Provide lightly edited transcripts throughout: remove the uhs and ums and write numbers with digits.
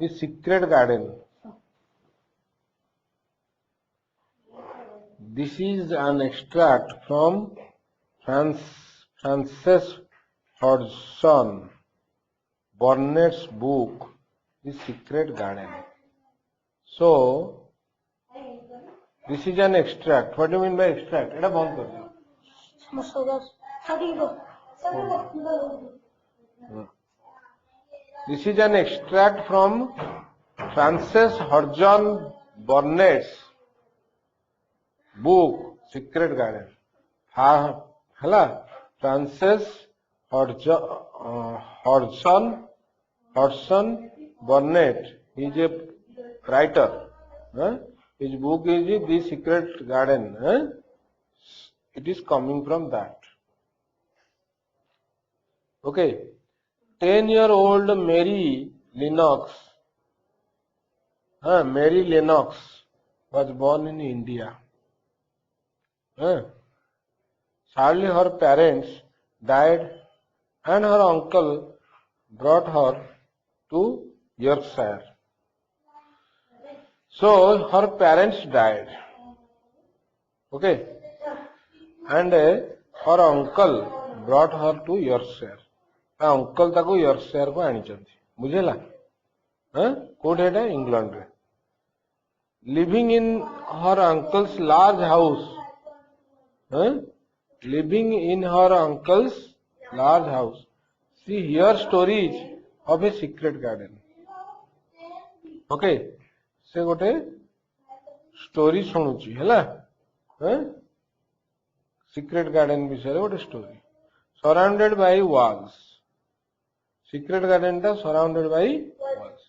the secret garden. This is an extract from Frances Hodgson Burnett's book, The Secret Garden. So, this is an extract. What do you mean by extract? Eta bond kar diyo. This is an extract from Frances Hodgson Burnett's book, Secret Garden. Frances Hodgson Burnett is a writer. His book is The Secret Garden. It is coming from that. Okay. 10-year-old Mary Lennox was born in India. Sadly, her parents died and her uncle brought her to Yorkshire. So, her parents died. Okay. And her uncle brought her to Yorkshire. Uncle ताको Yorkshire को आनी बुझेला कोड है England रे living in her uncle's large house she hear stories of a secret garden okay से गोटे story शुणुची हैला सीक्रेट गार्डन विषय गोटे story surrounded by walls Secret garden ta surrounded by walls.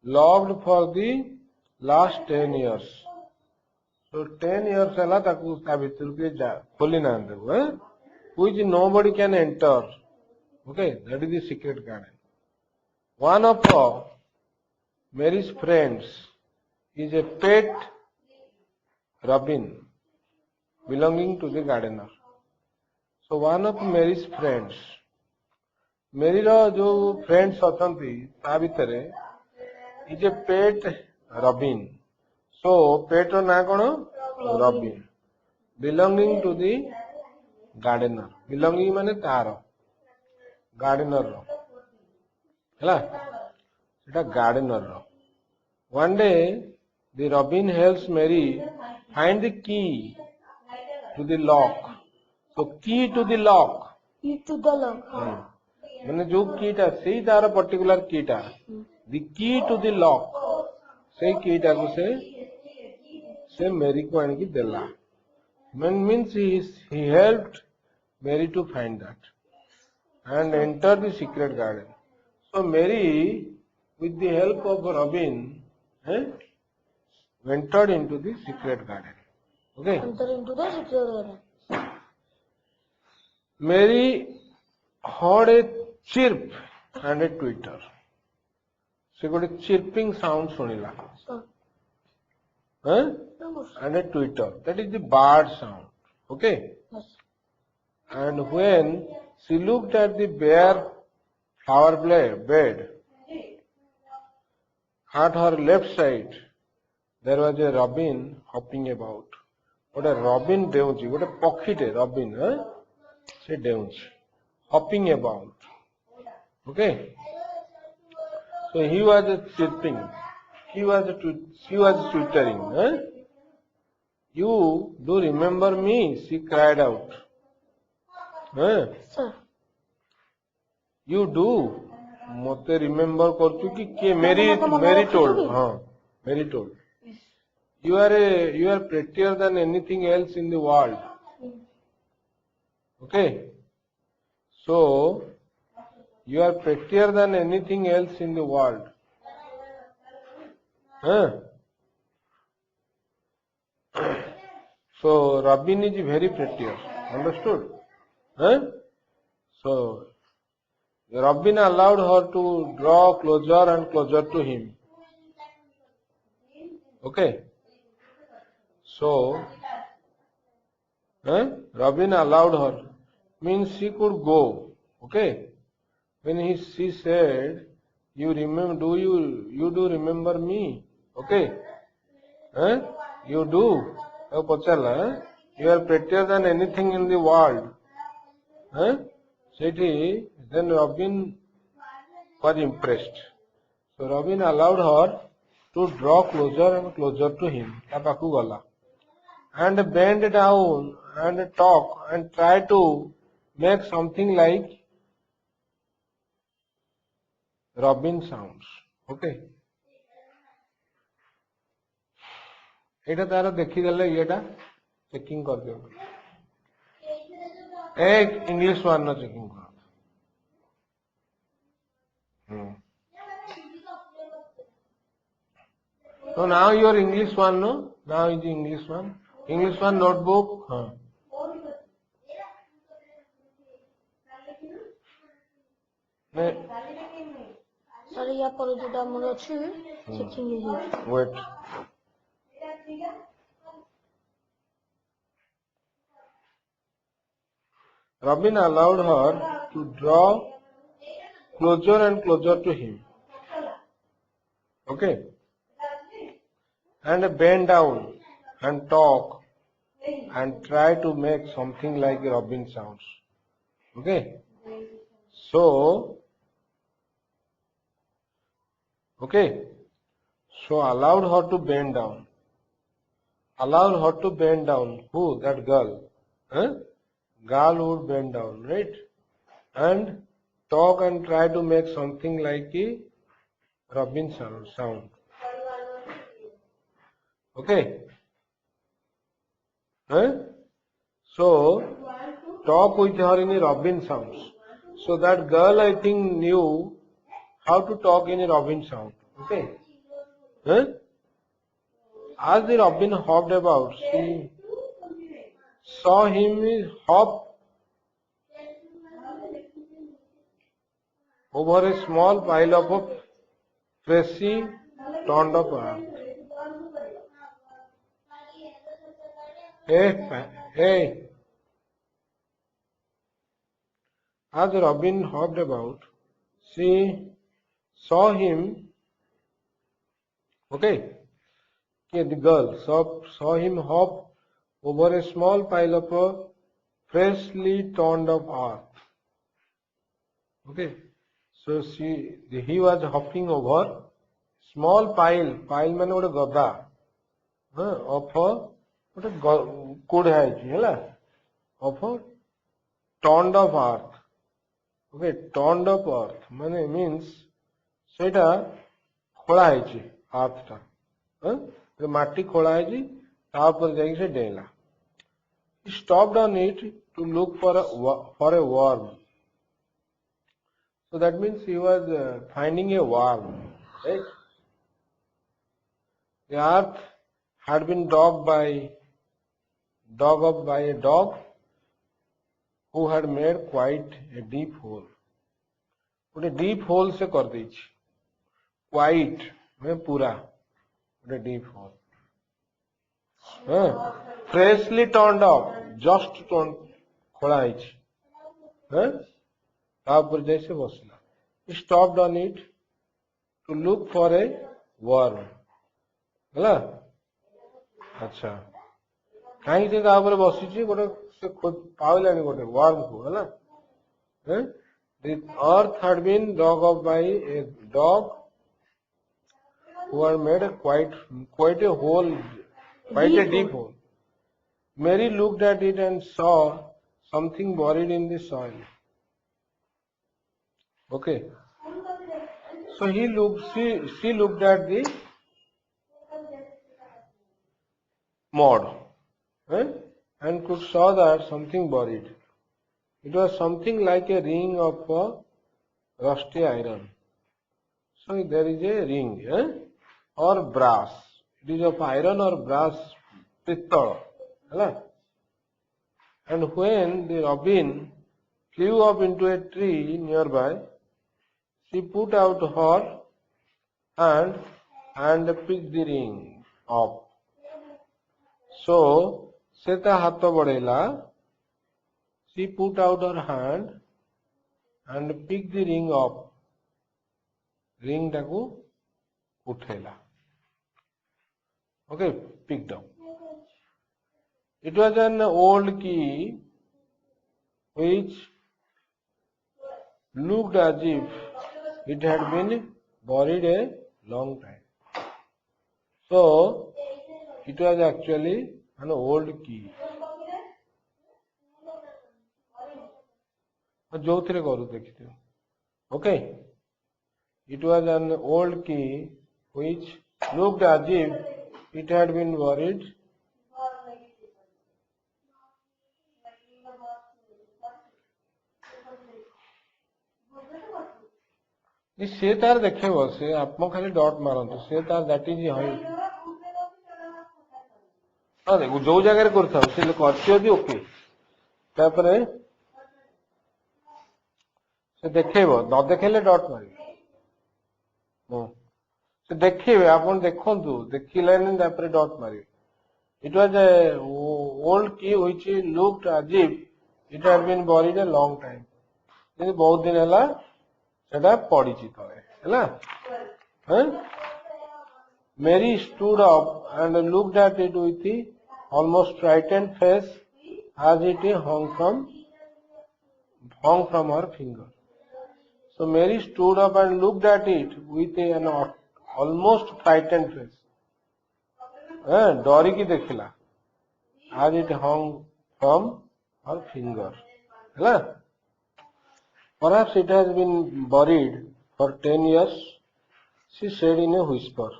Locked for the last 10 years. So 10 years hala taku ta bhitor ke kholi na debu which nobody can enter. Okay, that is the secret garden. One of Mary's friends is a pet robin belonging to the gardener. So one of Mary's friends मेरी जो friends अछंती ता भितरे is a pet robin सो पेट रो ना कोन robin belonging to the gardener belonging माने तार गार्डनर रो हला सेटा गार्डनर रो one day the robin helps Mary find the key to the lock so key to the lock मैंने जो कीटा से तार पर्टिकुलर कीटा the key to the lock से कीटा को से मेरी को आने की देला means he helped Mary to find that and enter the secret garden सो मेरी with the help of robin entered into the secret garden okay enter into the secret garden मेरी heard a chirp and a twitter. So got a chirping sound sunila. And a twitter. That is the bird sound. Okay? Yes. And when she looked at the bare flower bed, at her left side, there was a robin hopping about. What a robin deunchi. What a pocket robin. Say deunchi. Hopping about. Okay. So he was chirping. She was twittering. You do remember me? She cried out. Sir. You do. मते remember करतु कि के Mary told. Mary told. You are prettier than anything else in the world. Okay. So, you are prettier than anything else in the world. So, Robin is very prettier. Understood? So, Robin allowed her to draw closer and closer to him. Okay? So, Robin allowed her. Means she could go. Okay? When she said, You remember? You do remember me? Okay. Huh? You do. You are prettier than anything in the world. Huh? Then Robin was impressed. So Robin allowed her to draw closer and closer to him. And bend down and talk and try to make something like Robin sounds. Okay. एटा तार देखीदेले येटा checking कर दियो एक English one न checking कर so now your English one no now is English one notebook sir या पर जोटा मोर अछि checking hey wait Robin allowed her to draw closer and closer to him. Okay. And bend down and talk and try to make something like Robin sounds. Okay. So allowed her to bend down. Allowed her to bend down. Who? That girl. Huh? Girl would bend down, right? And talk and try to make something like a Robin sound. Okay? Huh? So, talk with her in a Robin sounds. So that girl, I think, knew how to talk in a Robin sound. Okay? Huh? As the Robin hopped about, she saw him hop over a small pile of freshly turned up earth. Hey. As Robin hopped about, she saw him. Okay, the girl saw him hop over a small pile of freshly turned up earth. Okay, so he was hopping over small pile. Pile means what a gada. Of a could have of a turned up earth. Okay, turned up earth means ସେଇଟା ଖୋଳା ହେଇଛି earth ଟା ମାଟି ଖୋଳା ହେଇଛି ତା ଉପରେ ଯାଇକି ସେ ଡେଇଁଲା. He stopped on it to look for a worm. So that means he was finding a worm, right? The earth had been dug up by a dog who had made quite a deep hole. ଗୋଟେ deep hole से कर देइछि. Quite में पूरा ଗୋଟେ deep hole. Freshly turned up, just खोला ହେଇछि. ता ऊपर जैसे बसला. He stopped on it to look for a worm. ହେଲା अच्छा कहीं से ता ऊपर बसिछि गोटे से पाउलानी गोटे worm को ହେଲା. The earth had been dug up by a dog who had made quite a hole, quite a deep hole. Mary looked at it and saw something buried in the soil. Okay. So she looked at the mud and could saw that something buried. It was something like a ring of rusty iron. So there is a ring or brass. It is of iron or brass pittal. And when the robin flew up into a tree nearby, she put out her hand and picked the ring up. So, se ta hato badela. She put out her hand and picked the ring up. Ring टाकू उठेला okay picked up it was an old की which looked as if it had been buried a long time. So it was actually an old key. जो थे करू देखते okay it was an old key which looked as if it had been buried से तार देखे से आप खाली डॉट मारतु से तार दैट इज हाँ देखो जो जगह कर ओके से देखे न देखेले डॉट मार से देखिए आप देखु देखिले डॉट मार it was a old key which looked as if it had been buried a long time बहुत दिन है सेटा पड़ी तले है Mary stood up and looked at it with almost frightened face as it hung from her finger. So Mary stood up and looked at it with an almost frightened face. डरी की देखला as it hung from her finger. है Perhaps it has been buried for 10 years, she said in a whisper.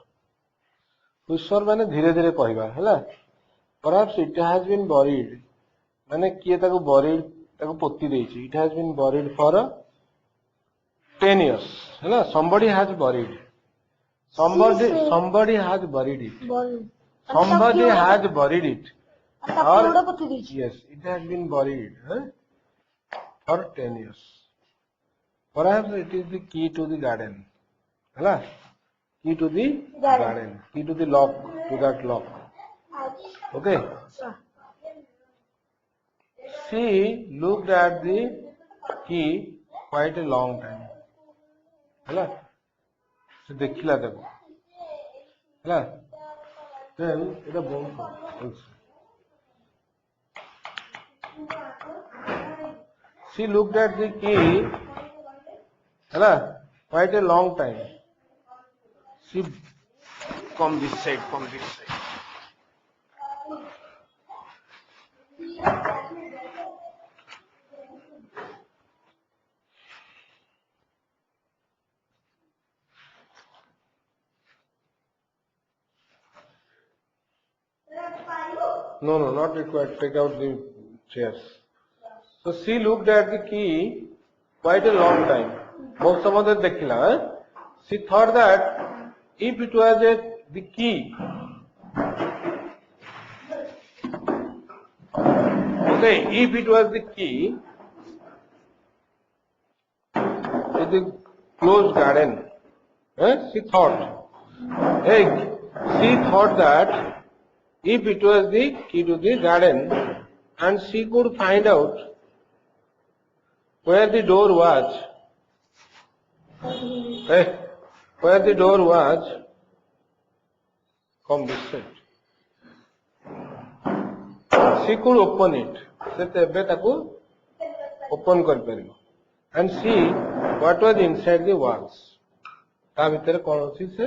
Whisper माने धीरे धीरे कहवा है Perhaps it has been buried माने किए ताको buried ताको पोती देछि it has been buried for 10 years है somebody has buried somebody has buried it somebody has buried it or yes it has been buried for 10 years perhaps it is the key to the garden है key to the garden key to the lock to that lock okay she looked at the key quite a long time है से देखिला देखो है then এটা বন্ধ she looked at the key है quite a long time she come this side no not required take out the chairs so she looked at the key quite a long time बहुत समय तक देखिला she thought that if it was the key okay if it was the key to the closed garden she thought that if it was the key to the garden and she could find out where the door was where the door was come this side she could open it se tebe taku open kar paribo and see what was inside the walls ta bhitere kon अछि se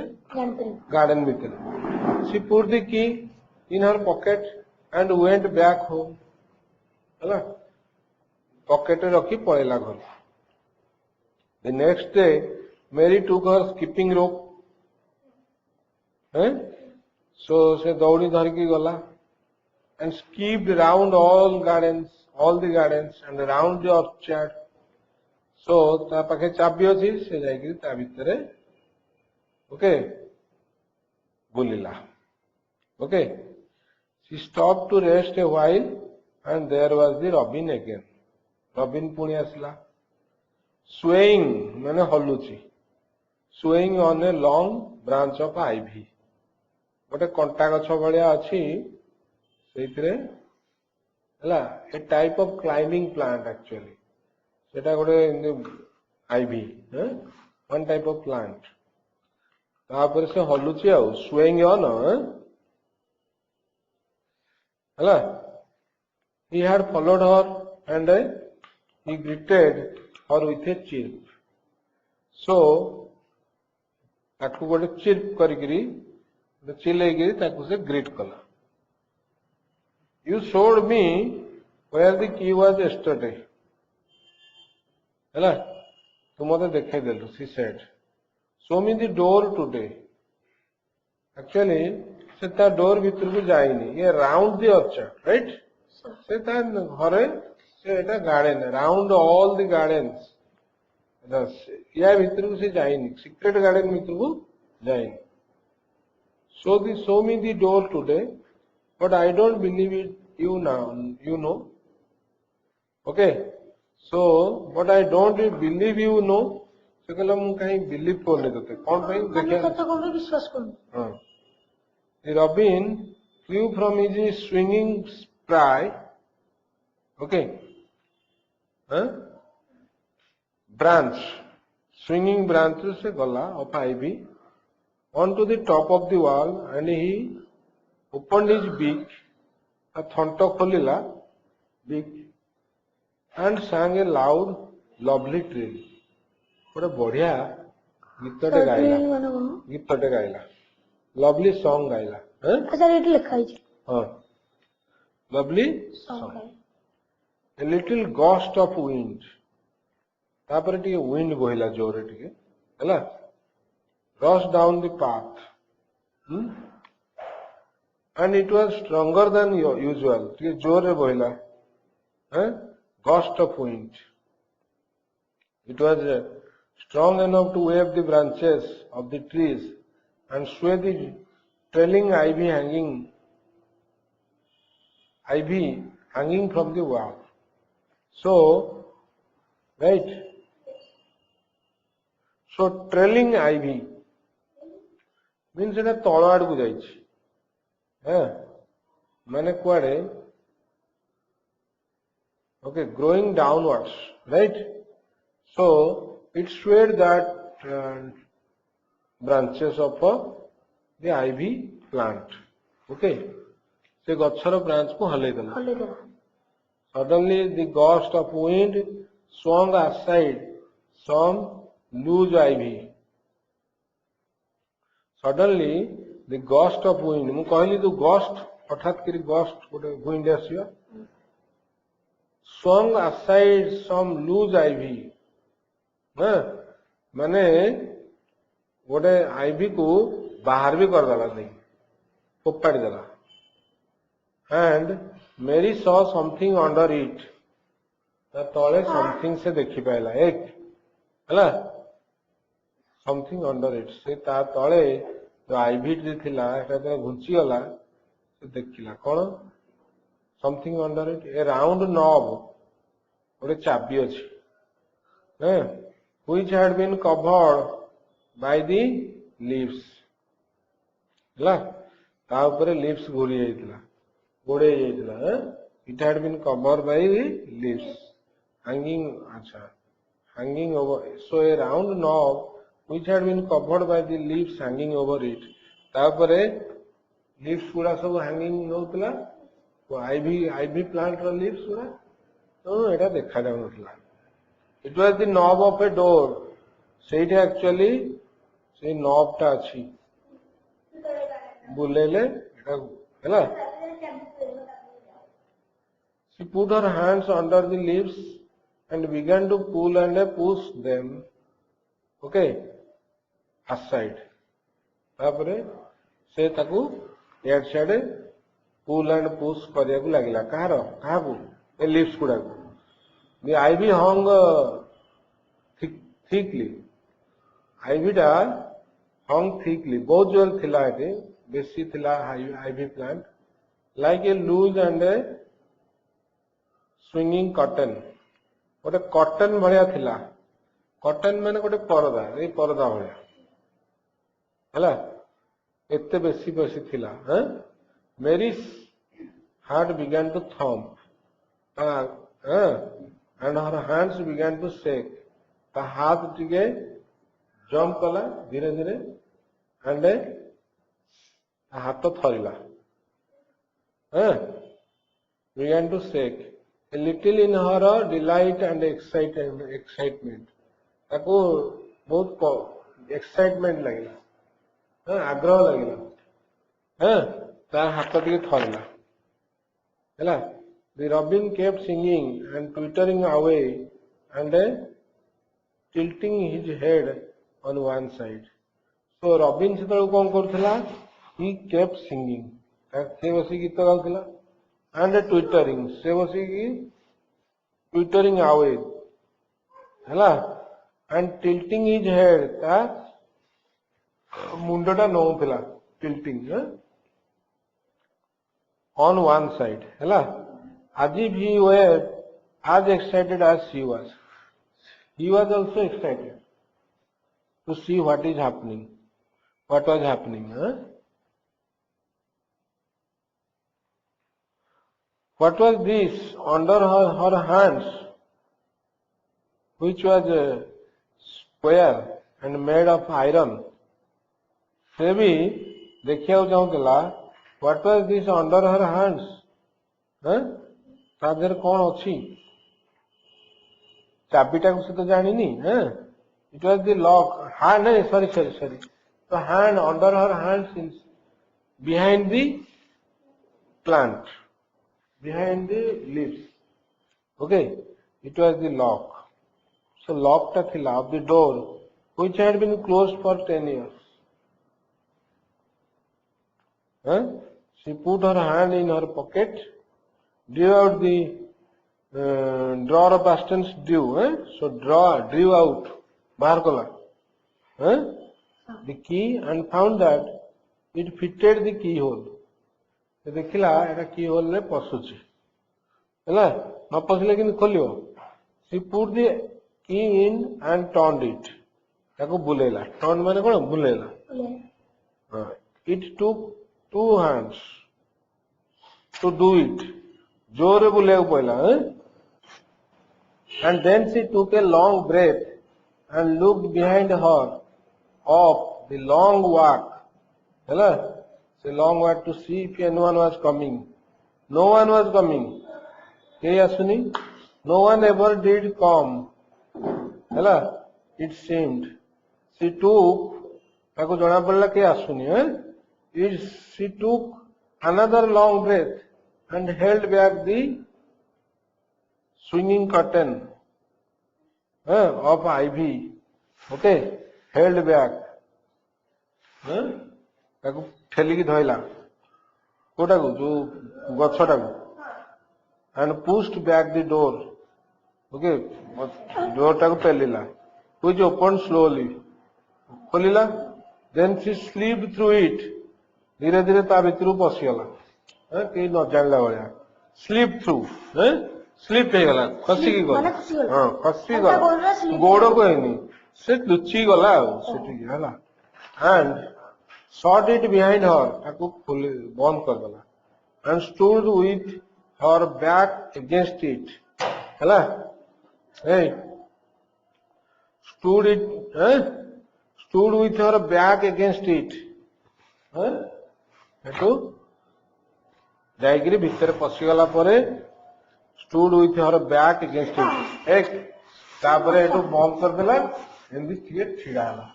garden bhitere she put the key in her pocket and went back home है pocket रे रखी पळेला घर the next day Mary took her skipping rope so से दौड़ी धर की गला and skipped around all the gardens and around the orchard so ता पाखे चाबी अछि से जाई कि ता भितरे okay बुलिला okay she stopped to rest a while and there was the robin again robin पुणी आसला swaying माने हलुची swaying on a long branch of ivy गोटे कंटा गछ भलिया अछि सेइतरे हला a type of climbing plant actually सेटा गोटे ivy one type of plant तापर से हलुची आउ स्वेइंग ऑन हला he had followed her and he greeted her with a chirp so ताकू गोटे चिर्प करिकरी चिल्लेगिरी ताकू से ग्रीट कला you showed me where the key was yesterday हला तू मते देखाई देलु she said show me the door today actually से ता डोर भीतर को जाइनी ये राउंड दी ऑर्चर्ड राइट से ता घरे से एटा garden round all the gardens या भीतर को से जाइनी सीक्रेट गार्डन भीतर को जाइनी show me the door today but I don't believe it you now you know okay so but I don't believe you know से कहला मु कहीं बिलीव करले तते कोन पई देखिया कथा को भी विश्वास करूं हां The robin flew from his swinging spray, okay, branch, swinging branches से गला of ivy onto the top of the wall and he opened his beak, a thonto खोलिला beak and sang a loud, lovely trill. ଗୋଟେ ବଢିଆ ଗୀତଟେ ଗାଇଲା ମାନେ କଣ ଗୀତଟେ ଗାଇଲା lovely song गाइला अच्छा eighty लिखा है हां lovely सॉन्ग है a little gust of wind तापर टिके wind बहिला जोरे टिके हला rush down the path and it was stronger than usual टिके जोरे बहिला gust of wind it was strong enough to wave the branches of the trees and sway the trailing ivy hanging from the wall. So, right? So trailing ivy means that तल आड़ को जाइछि माने कुआडे okay growing downwards right so it swayed that branches of the ivy plant okay से गच्छर branch को हले देला suddenly the gust of wind swung aside some loose ivy suddenly the gust of wind मु कहली तो gust हठात करी gust गोटे wind आसीबा swung aside some loose ivy माने गोटे आईवी को बाहर भी कर देला नहीं फोपाड़ी देला एंड मेरी सॉ समथिंग अंडर इट तले समथिंग से देखि पाइला एक हला समथिंग अंडर इट से ता तले जो आईवी जे थिला एटा तो घुंची गला से देखिला कोन something under it a round knob गोटे चाबी अछि which had been covered by the leaves ला ता ऊपर leaves घोरी जाइतला गोड़े जाइतला it had been covered by the leaves hanging अच्छा hanging over so a round knob which had been covered by the leaves hanging over it ता ऊपर leaves पूरा सब hanging होतला तो ivy plant रो leaves पूरा तो एटा देखा जाउनथला it was the knob of a door ସେଇଟା actually ସେଇ knob ଟା ଅଛି ବୁଲେଇଲେ ଏଟା ହେଲା she put her hands under the leaves and began to pull and push them okay aside ताପରେ से ताकू aside pull and push करिया को लागिला काहाको ए leaves गुडाको the ivy hung thickly ivy टा hung thickly बहुत जोर थिला एटे बेसी थिला ivy plant like a loose and a swinging cotton गोटे कॉटन भलिया थिला कॉटन माने गोटे परदा ए परदा भलिया हला एते बेसी बेसी थिला Mary's heart began to thump and her hands began to shake ता हाथ टिके जंप कला धीरे धीरे and ହାତ ଥରିଲା began to shake a little in her delight and excitement ତାକୁ ବହୁତ excitement ଲାଗିଲା ଆଗ୍ରହ ଲାଗିଲା ତାର ହାତ ଟିକେ ଥରିଲା ହେଲା the robin kept singing and twittering away and tilting his head on one side so robin ସେତେବେଳେ କଣ କରୁଥିଲା he kept singing ସେ ବସି ଗୀତ ଗାଉଥିଲା and twittering ସେ ବସିକି twittering away ହେଲା and tilting his head ତା ମୁଣ୍ଡଟା ନଉଥିଲା tilting on one side ହେଲା as if he were as excited as she was he was also excited to see what was happening what was this under her hands which was square and made of iron ସେ ବି ଦେଖିବାକୁ ଚାହୁଁଥିଲା what was this under her hands ତା ଦେହରେ କଣ ଅଛି ଚାବିଟାକୁ ସେ ତ ଜାଣିନି it was the lock hand sorry the hand under her hands is behind the plant behind the leaves okay it was the lock so lock ta thila of the door which had been closed for 10 years she put her hand in her pocket drew out the drawer of Aston's drew so drew out bahar kala the key and found that it fitted the keyhole se dekhila eta keyhole re pasuchi hela na pasile kin kholiyo she put the key in and turned it taku bulela turn mane kon bulela it took 2 hands to do it jore buleku payla and then she took a long breath and looked behind her up the long walk hela the long walk to see if anyone was coming no one was coming ke asuni no one ever did come hela it seemed she took taku jana padla ke asuni she took another long breath and held back the swinging curtain of ivy okay held back ତାକୁ ଠେଲିକି ଧଇଲା କୋଟାକୁ ଯୋଉ ଗଛଟାକୁ and pushed back the door okay door ଟାକୁ ପେଲିଲା which opened slowly ଖୋଲିଲା then she slipped through it धीरे धीरे ता भितरु पसिगला केही न जानला भलिया स्लिप थ्रू स्लिप हे गला खसी की गला खसी गला गोड़ को हेनी से लुची गला सेठी हला and shot it behind her ताकू खोली बंद कर देला and stood with her back against it हला stood with her back against it हेतु जाइगिरी भितर पसिगला परे stood with her back against it एक तापरे हेतु बंद कर देला एंदी किए छिड़ा हला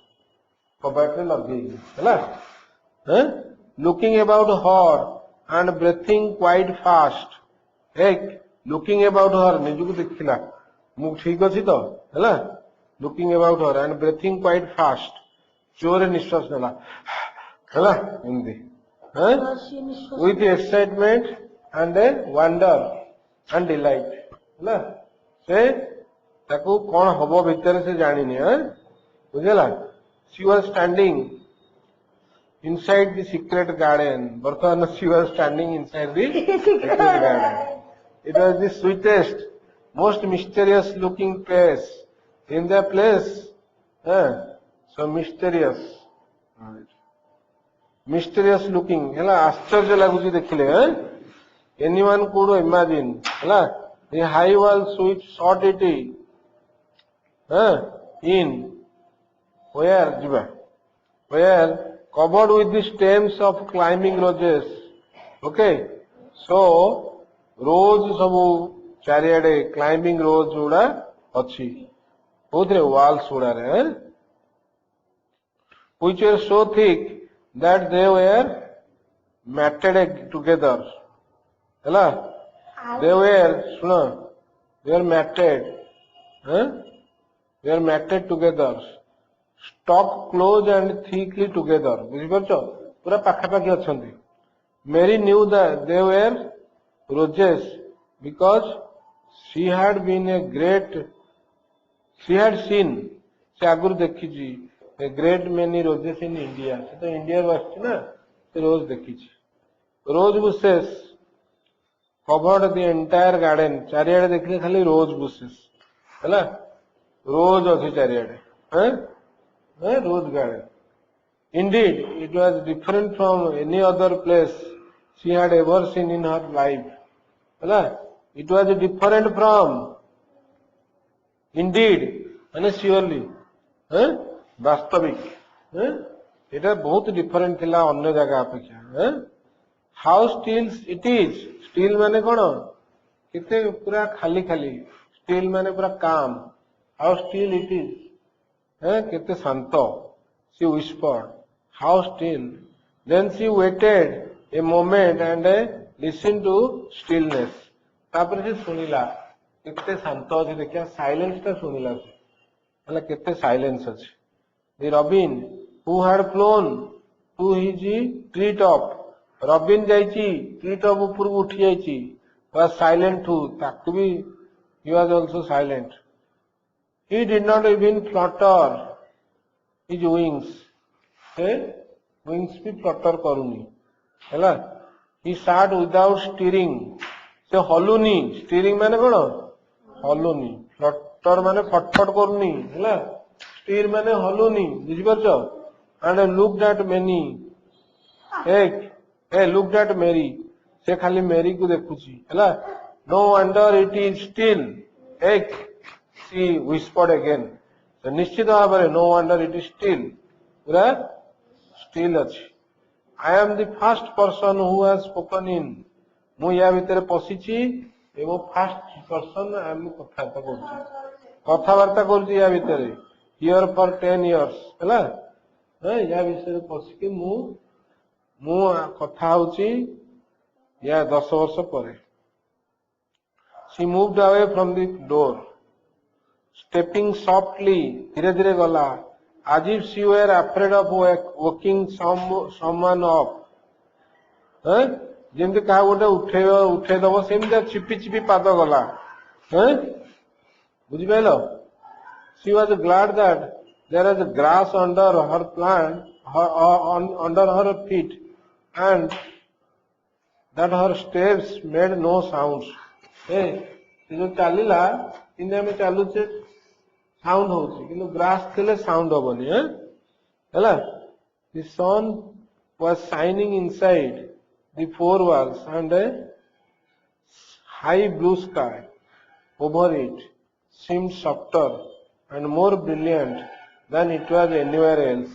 कबाट में लग गई हला looking about her and breathing quite fast एक looking about her निजु को देखिला मु ठीक अछि तो हला looking about her and breathing quite fast जोरे निश्वास नेला हला एंदी with excitement and wonder and delight हला से ताकू कोन हबो भीतर से जानिनी बुझला she was standing inside the secret garden बर्तमान she was standing inside the secret garden it was the sweetest most mysterious looking place in the place so mysterious looking hela आश्चर्य लागुची देखिले anyone could imagine hela the high wall switch shot it in where jiba where covered with the stems of climbing roses. Okay, so rose ସବୁ ଚାରିଆଡେ climbing rose ଗୁଡା ଅଛି କୋଉଥିରେ walls ଗୁଡାରେ which were so thick that they were matted together ହେଲା they were ଶୁଣ they were matted they were matted together stuck close and thickly together ବୁଝିପାରୁଛ ପୁରା ପାଖାପାଖି ଅଛନ୍ତି Mary knew that they were roses because she had seen ସେ ଆଗରୁ ଦେଖିଛି a great many roses in India ସେ ତ ଇଣ୍ଡିଆରୁ ଆସିଛି ନା ସେ ରୋଜ ଦେଖିଛି rose bushes covered the entire garden ଚାରିଆଡେ ଦେଖିଲେ ଖାଲି rose bushes ହେଲା rose ଅଛି ଚାରିଆଡେ rose garden indeed it was different from any other place she had ever seen in her life ହେଲା it was different from indeed ମାନେ surely वास्तविक এটা ବହୁତ डिफरेंट थिला अन्य जगह अपेक्षा how still it is still माने कोन केते पूरा खाली खाली स्टिल माने पूरा काम हाउ स्टिल इट इज केते शांत she whispered how still then she waited a moment and listened to stillness तापर से सुनिला केते शांत अछि देखिया साइलेंस ता सुनिला हला केते साइलेंस अछि The Robin who had flown to his tree top Robin जाइची tree top ऊपर उठी जाइची was silent too ताकू भी he was also silent he did not even flutter his wings wings भी flutter करूनी हैला he sat without steering से हलुनी steering माने कोन हलुनी flutter माने फटफट करूनी हैला steer माने हलुनी बुझिपारछ and looked at many looked at Mary से खाली मेरी को देखुची हैला no wonder it is still she whispered again तो निश्चित भाବରେ no wonder it is still पूरा still अछि I am the first person who has spoken in मु या भीतर पसिची एवं फर्स्ट पर्सन हम कथावार्ता करछि या भीतर here for 10 years हैला या विषय पसिकी मु कथा होची या 10 वर्ष परे she moved away from the door stepping softly धीरे धीरे गला as if she were afraid of waking someone up जेमते का गोटे उठे दबो सेमते छिपी छिपी पाद गला बुझि pilo She was glad that there was grass under her under her feet and that her steps made no sounds. जो चलिला इने में चालू से साउंड होची किंतु ग्रास थिले साउंड होबनी हैला The sun was shining inside the four walls and a high blue sky over it seemed softer and more brilliant than it was anywhere else.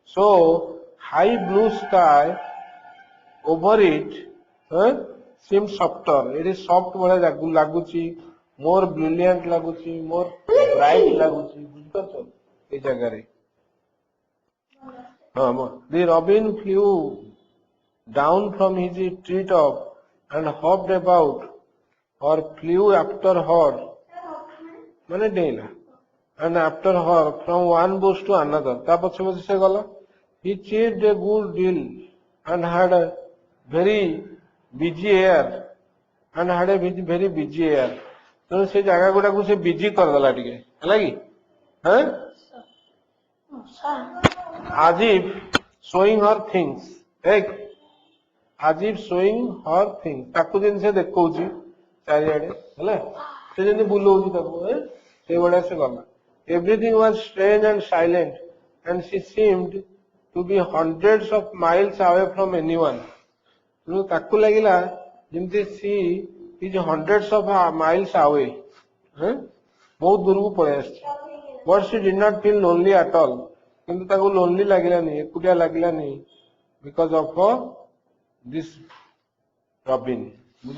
So, high blue sky over it seems softer. It is soft bole laguchi, more brilliant laguchi, more bright laguchi. बुझिपारछ ए जगह रे The robin flew down from his tree top and hopped about or flew after her माने डेला and after her from one bush to another ta pache pache se gala he chased a good deal and had a very busy air तो से जगह गुडा को से busy कर दला टिके हला की हैं as if showing her things as if showing her things ताकू दिन से देखौची चारियाडे हला से जने बुलौची ताकू से बडा से गला Everything was strange and silent, and she seemed to be hundreds of miles away from anyone. So, ताकू लगिला जिमती she is hundreds of miles away. बहुत दूर को पड़े But she did not feel lonely at all. କିନ୍ତୁ ତାକୁ ଲୋନଲି ଲାଗିଲାନି, ଏକୁଟିଆ ଲାଗିଲାନି, ବିକଜ ଅଫ ଦିସ୍ ରବିନ।